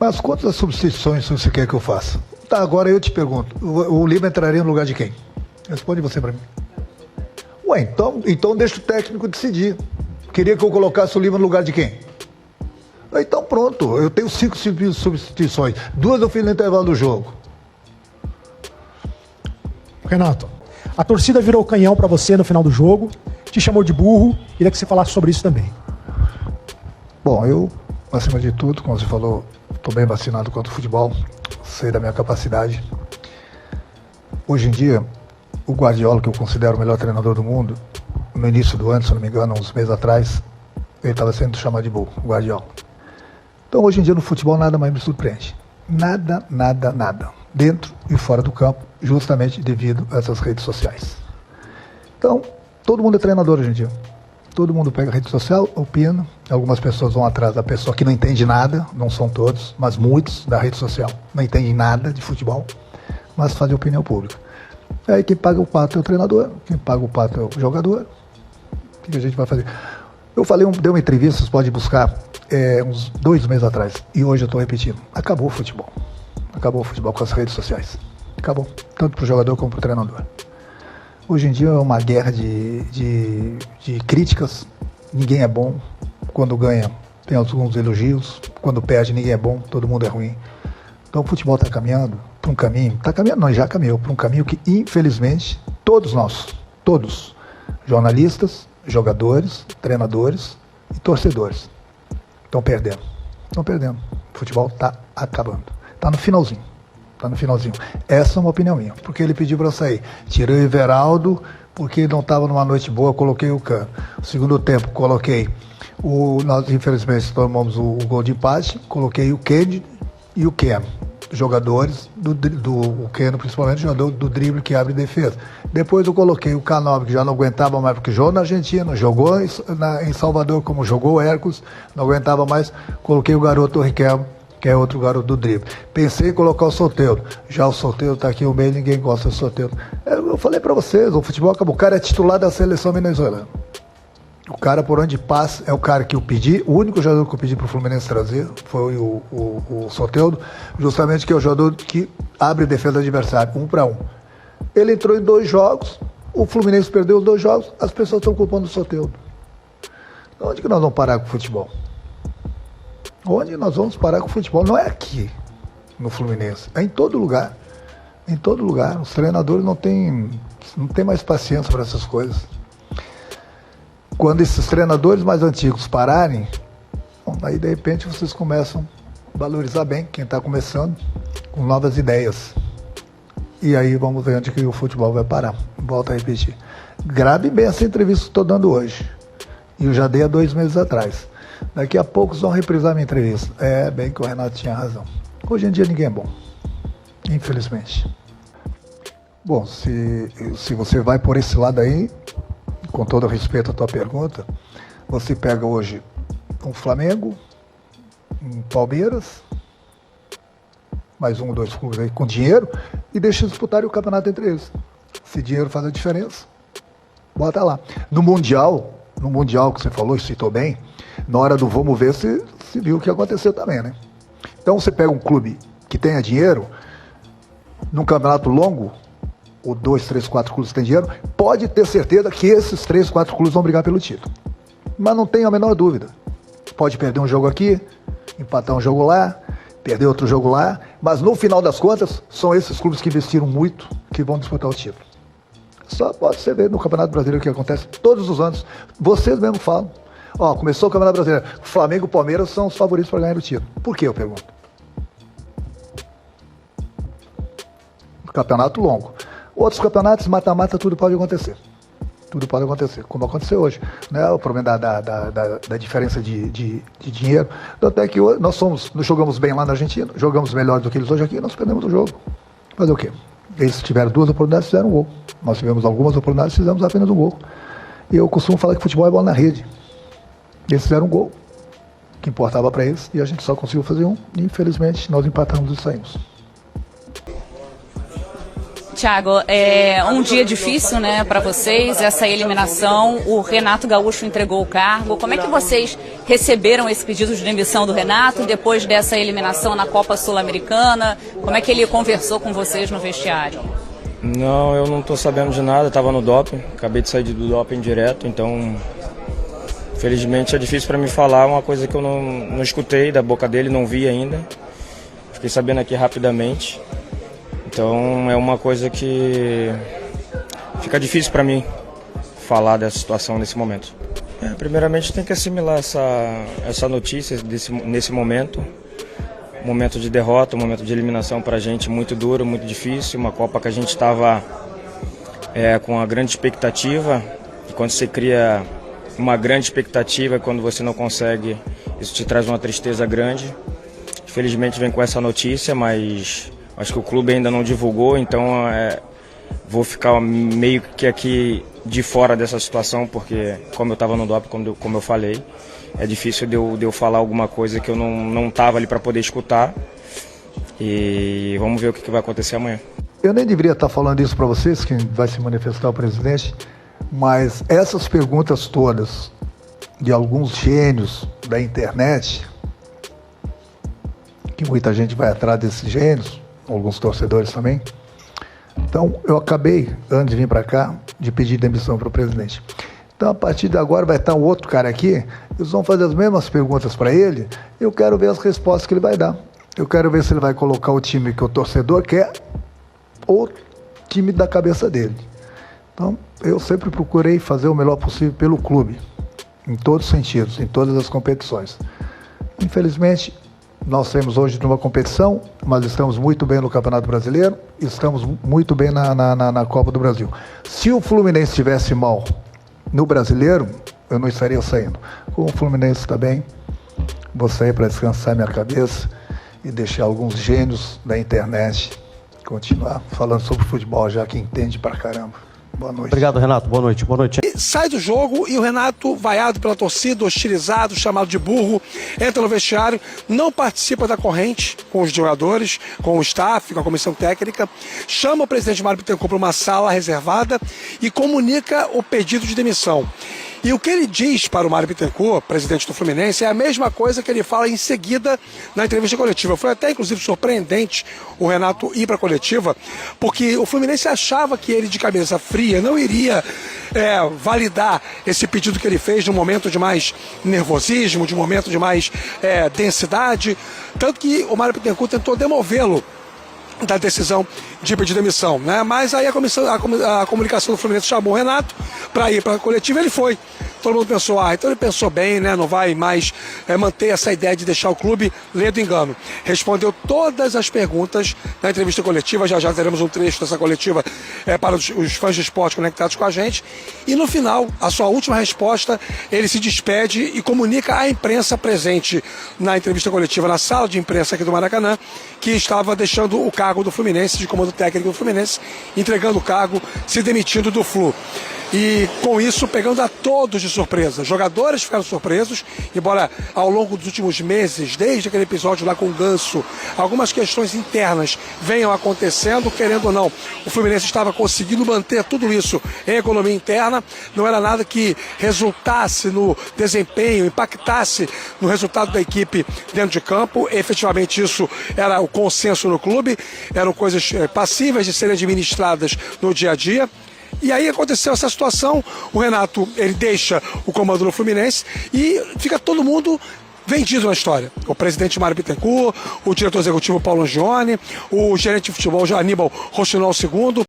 Mas quantas substituições você quer que eu faça? Tá, agora eu te pergunto, o Lima entraria no lugar de quem? Responde você para mim. Ué, então deixa o técnico decidir. Queria que eu colocasse o Lima no lugar de quem? Então pronto, eu tenho 5 substituições. 2 eu fiz no intervalo do jogo. Renato, a torcida virou canhão para você no final do jogo, te chamou de burro, queria que você falasse sobre isso também. Bom, eu, acima de tudo, como você falou, estou bem vacinado contra o futebol, sei da minha capacidade. Hoje em dia, o Guardiola, que eu considero o melhor treinador do mundo, no início do ano, se não me engano, uns meses atrás, ele estava sendo chamado de burro, o Guardiola. Então, hoje em dia, no futebol, nada mais me surpreende. Nada, nada, nada. Dentro e fora do campo, justamente devido a essas redes sociais. Então, todo mundo é treinador hoje em dia. Todo mundo pega a rede social, opina. Algumas pessoas vão atrás da pessoa que não entende nada, não são todos, mas muitos da rede social não entendem nada de futebol, mas fazem opinião pública. Aí quem paga o pato é o treinador, quem paga o pato é o jogador. O que a gente vai fazer? Eu falei, dei uma entrevista, vocês podem buscar, uns 2 meses atrás, e hoje eu estou repetindo. Acabou o futebol. Acabou o futebol com as redes sociais. Acabou, tanto para o jogador como para o treinador. Hoje em dia é uma guerra de críticas, ninguém é bom. Quando ganha, tem alguns elogios. Quando perde, ninguém é bom, todo mundo é ruim. Então o futebol está caminhando para um caminho, está caminhando, não, já caminhou, para um caminho que, infelizmente, todos nós, todos, jornalistas, jogadores, treinadores e torcedores, estão perdendo. Estão perdendo. O futebol está acabando. Está no finalzinho. Está no finalzinho. Essa é uma opinião minha. Porque ele pediu para eu sair. Tirei o Everaldo, porque não estava numa noite boa, coloquei o Cano. No segundo tempo, coloquei nós, infelizmente, tomamos o gol de empate, coloquei o Kennedy e o Keno. Jogadores o Keno, principalmente, jogador do drible que abre defesa. Depois eu coloquei o Canóbio, que já não aguentava mais, porque jogou na Argentina, jogou em Salvador, como jogou o Hércules, não aguentava mais, coloquei o garoto Riquelme, que é outro garoto do drible. Pensei em colocar o Soteldo. Já o Soteldo está aqui no meio, ninguém gosta do Soteldo. Eu falei para vocês, o futebol acabou. O cara é titular da seleção venezuelana. O cara, por onde passa, é o cara que eu pedi. O único jogador que eu pedi para o Fluminense trazer foi o Soteldo, justamente que é o jogador que abre defesa do adversário, 1 para 1. Ele entrou em 2 jogos, o Fluminense perdeu os 2 jogos, as pessoas estão culpando o Soteldo. Onde que nós vamos parar com o futebol? Onde nós vamos parar com o futebol? Não é aqui, no Fluminense. É em todo lugar. Em todo lugar. Os treinadores não têm mais paciência para essas coisas. Quando esses treinadores mais antigos pararem, aí de repente vocês começam a valorizar bem quem está começando, com novas ideias. E aí vamos ver onde que o futebol vai parar. Volto a repetir. Grave bem essa entrevista que estou dando hoje. E eu já dei há 2 meses atrás. Daqui a pouco vão reprisar minha entrevista. É, bem que o Renato tinha razão. Hoje em dia ninguém é bom. Infelizmente. Bom, se você vai por esse lado aí, com todo respeito à tua pergunta, você pega hoje um Flamengo, um Palmeiras, mais 1 ou 2 clubes aí com dinheiro, e deixa disputarem o campeonato entre eles. Se dinheiro faz a diferença, bota lá. No Mundial que você falou e citou bem, na hora do vamos ver, se viu o que aconteceu também, né? Então você pega um clube que tenha dinheiro, num campeonato longo, ou 2, 3, 4 clubes que têm dinheiro, pode ter certeza que esses 3, 4 clubes vão brigar pelo título. Mas não tenho a menor dúvida. Pode perder um jogo aqui, empatar um jogo lá, perder outro jogo lá, mas no final das contas, são esses clubes que investiram muito que vão disputar o título. Só pode você ver no Campeonato Brasileiro o que acontece todos os anos. Vocês mesmos falam. Começou o Campeonato Brasileiro. Flamengo e Palmeiras são os favoritos para ganhar o título. Por que, eu pergunto? Campeonato longo. Outros campeonatos, mata-mata, tudo pode acontecer. Tudo pode acontecer, como aconteceu hoje. Né? O problema da diferença de dinheiro. Tanto é que hoje nós jogamos bem lá na Argentina, jogamos melhor do que eles hoje aqui, nós perdemos o jogo. Fazer o quê? Eles tiveram 2 oportunidades, fizeram um gol. Nós tivemos algumas oportunidades, fizemos apenas um gol. E eu costumo falar que futebol é bola na rede. Eles fizeram um gol, que importava para eles, e a gente só conseguiu fazer um. E infelizmente nós empatamos e saímos. Thiago, é um dia difícil, né, para vocês, essa eliminação. O Renato Gaúcho entregou o cargo. Como é que vocês receberam esse pedido de demissão do Renato depois dessa eliminação na Copa Sul-Americana? Como é que ele conversou com vocês no vestiário? Não, eu não estou sabendo de nada, estava no doping, acabei de sair do doping direto, então felizmente é difícil para mim falar uma coisa que eu não escutei da boca dele, não vi ainda, fiquei sabendo aqui rapidamente, então é uma coisa que fica difícil para mim falar dessa situação nesse momento. Primeiramente tem que assimilar essa notícia nesse momento. Um momento de derrota, um momento de eliminação para a gente muito duro, muito difícil. Uma Copa que a gente estava com uma grande expectativa. E quando você cria uma grande expectativa, quando você não consegue, isso te traz uma tristeza grande. Infelizmente vem com essa notícia, mas acho que o clube ainda não divulgou, então vou ficar meio que aqui de fora dessa situação, porque como eu estava no doping, como eu falei, é difícil de eu falar alguma coisa que eu não estava ali para poder escutar. E vamos ver o que vai acontecer amanhã. Eu nem deveria estar falando isso para vocês, que vai se manifestar o presidente, mas essas perguntas todas de alguns gênios da internet, que muita gente vai atrás desses gênios, alguns torcedores também. Então, eu acabei, antes de vir para cá, de pedir demissão para o presidente. Então, a partir de agora vai estar um outro cara aqui, eles vão fazer as mesmas perguntas para ele, eu quero ver as respostas que ele vai dar. Eu quero ver se ele vai colocar o time que o torcedor quer ou o time da cabeça dele. Então, eu sempre procurei fazer o melhor possível pelo clube, em todos os sentidos, em todas as competições. Infelizmente, nós temos hoje numa competição, mas estamos muito bem no Campeonato Brasileiro, estamos muito bem na Copa do Brasil. Se o Fluminense estivesse mal no Brasileiro, eu não estaria saindo. Como o Fluminense está bem, vou sair para descansar minha cabeça e deixar alguns gênios da internet continuar falando sobre futebol, já que entende pra caramba. Boa noite. Obrigado, Renato. Boa noite. Boa noite. Sai do jogo e o Renato, vaiado pela torcida, hostilizado, chamado de burro, entra no vestiário, não participa da corrente com os jogadores, com o staff, com a comissão técnica, chama o presidente Mário Bittencourt para uma sala reservada e comunica o pedido de demissão. E o que ele diz para o Mário Bittencourt, presidente do Fluminense, é a mesma coisa que ele fala em seguida na entrevista coletiva. Foi até, inclusive, surpreendente o Renato ir para a coletiva, porque o Fluminense achava que ele, de cabeça fria, não iria validar esse pedido que ele fez num momento de mais nervosismo, de um momento de mais densidade. Tanto que o Mário Bittencourt tentou demovê-lo da decisão de pedir demissão, né? Mas aí a comunicação do Fluminense chamou o Renato para ir para a coletiva e ele foi. Todo mundo pensou, então ele pensou bem, né? Não vai mais manter essa ideia de deixar o clube, lê do engano. Respondeu todas as perguntas na entrevista coletiva, já teremos um trecho dessa coletiva para os fãs de esporte conectados com a gente. E no final, a sua última resposta, ele se despede e comunica à imprensa presente na entrevista coletiva, na sala de imprensa aqui do Maracanã, que estava deixando o cargo do Fluminense, de comando técnico do Fluminense, entregando o cargo, se demitindo do Flu. E com isso pegando a todos de surpresa. Jogadores ficaram surpresos, embora ao longo dos últimos meses, desde aquele episódio lá com o Ganso, algumas questões internas venham acontecendo, querendo ou não. O Fluminense estava conseguindo manter tudo isso em economia interna, não era nada que resultasse no desempenho, impactasse no resultado da equipe dentro de campo. Efetivamente isso era o consenso no clube, eram coisas passíveis de serem administradas no dia a dia. E aí aconteceu essa situação, o Renato ele deixa o comando do Fluminense e fica todo mundo vendido na história. O presidente Mário Bittencourt, o diretor executivo Paulo Angione, o gerente de futebol Aníbal Rochinol II,